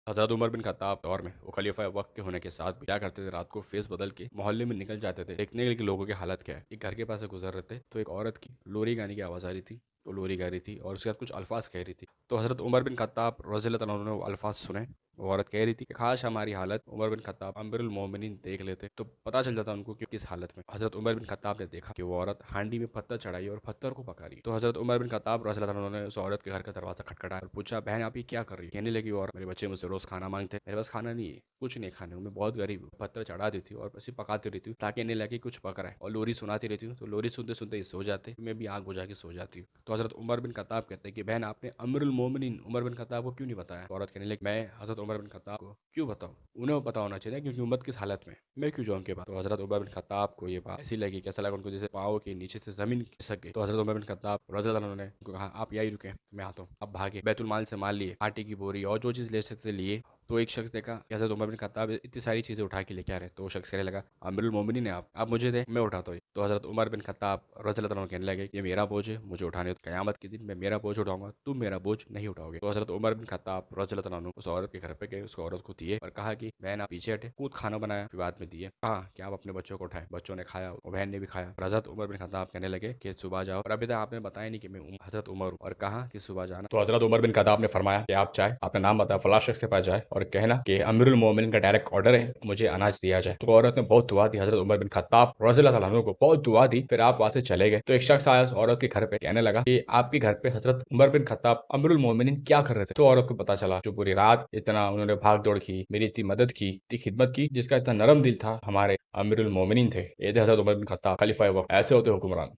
हज़रत Umar bin Khattab दौर में वो खलीफा वक्त के होने के साथ भी क्या करते थे, रात को फेस बदल के मोहल्ले में निकल जाते थे देखने के लिए कि लोगों की हालत क्या है। एक घर के पास से गुजर रहे थे तो एक औरत की लोरी गाने की आवाज़ आ रही थी। वो लोरी गा रही थी और उसके साथ कुछ अल्फाज कह रही थी। तो हज़रत उमर बिन खत्ताब रज़ियल्लाहु अन्हु ने वो अल्फाज सुने। वो औरत कह रही थी कि काश हमारी हालत उमर बिन खत्ताब अमीरुल मोमिनीन देख लेते तो पता चल जाता उनको कि किस हालत में। हज़रत उमर बिन खत्ताब ने देखा कि वो औरत हांडी में पत्थर चढ़ाई और पत्थर को पका रही। तो हज़रत उमर बिन खत्ताब रज़ियल्लाहु अन्हु ने उस औरत के घर का दरवाज़ा खटखटाया और पूछा, बहन आप ये क्या कर रही है? कहने लगी, और मेरे बच्चे मुझसे रोज़ खाना मांगते हैं, मेरे पास खाना नहीं है, कुछ नहीं खाने को, मैं बहुत गरीब हूँ। पत्थर चढ़ा देती हूँ और ऐसे पकाती रहती हूँ ताकि इन्हें लगे कुछ पक रहा है, और लोरी सुनाती रहती हूँ तो लोरी सुनते सुनते ये सो जाते, मैं भी आग बुझा के सो जाती हूँ। तो हज़रत उमर बिन खत्ताब कहते हैं कि बहन आपने अमीरुल मोमिनीन उमर बिन खत्ताब को क्यों नहीं बताया? औरत कहने लगी, मैं हज़रत उमर बिन खत्ताब को क्यों बताऊँ? उन्हें पता होना चाहिए क्योंकि उम्मत किस हालत में, मैं क्यों जाऊँ उनके पास? तो हज़रत उमर बिन खत्ताब को ये बात ऐसी लगी, कैसा लगा उनको जैसे पाँव के नीचे से ज़मीन खिसक गई। तो हज़रत उमर बिन खत्ताब रज़ियल्लाहु अन्हु ने उनको कहा, आप यहीं रुके, मैं आता हूँ। अब भागे, बैतुल माल से माल लिए, आटे की बोरी और जो चीज़ ले सकते लिए। तो एक शख्स देखा कि हज़रत उमर बिन खत्ताब इतनी सारी चीज़ें उठा के लेके आ रहे हैं। तो वो शख्स कहने लगा, अमीरुल मोमिनीन है आप मुझे दें, मैं उठाता हूँ। तो हज़रत उमर बिन खत्ताब रज़ियल्लाहु अन्हु कहने लगे, ये मेरा बोझ है, मुझे उठाने दो। क़यामत के दिन मैं मेरा बोझ उठाऊंगा, तुम मेरा बोझ नहीं उठाओगे। तो हज़रत उमर बिन खत्ताब रज़ियल्लाहु अन्हु उस औरत के घर पे गए, उस औरत को दिए और कहा कि बहन आप पीछे हटे। खुद खाना बनाया, फिर बाद में दिए। कहा कि आप अपने बच्चों को उठाएं। बच्चों ने खाया और बहन ने भी खाया। हज़रत उमर बिन खत्ताब कहने लगे कि सुबह जाओ, और अभी तक आपने बताया नहीं कि मैं हज़रत उमर हूँ, और कहा कि सुबह जाना। तो हज़रत उमर बिन खत्ताब ने फरमाया कि आप चाहे अपना नाम बताया, फलां शख्स के पास जाए और कहना कि अमीरुल मोमिनीन का डायरेक्ट ऑर्डर है, मुझे अनाज दिया जाए। तो औरत ने बहुत दुआ दी, हज़रत उमर बिन खत्ताब रज़ियल्लाहु अन्हु को बहुत दुआ दी। फिर आप वहाँ से चले गए। तो एक शख्स आया उस औरत के घर पे, कहने लगा कि आपके घर पे हज़रत उमर बिन खत्ताब अमीरुल मोमिनीन क्या कर रहे थे? तो औरत को पता चला जो पूरी रात इतना उन्होंने भाग दौड़ की, मेरी इतनी मदद की, इतनी खिदमत की, जिसका इतना नरम दिल था, हमारे अमीरुल मोमिनीन थे। ये थे हज़रत उमर बिन खत्ताब खलीफा वक्त। ऐसे होते हुक्मरान।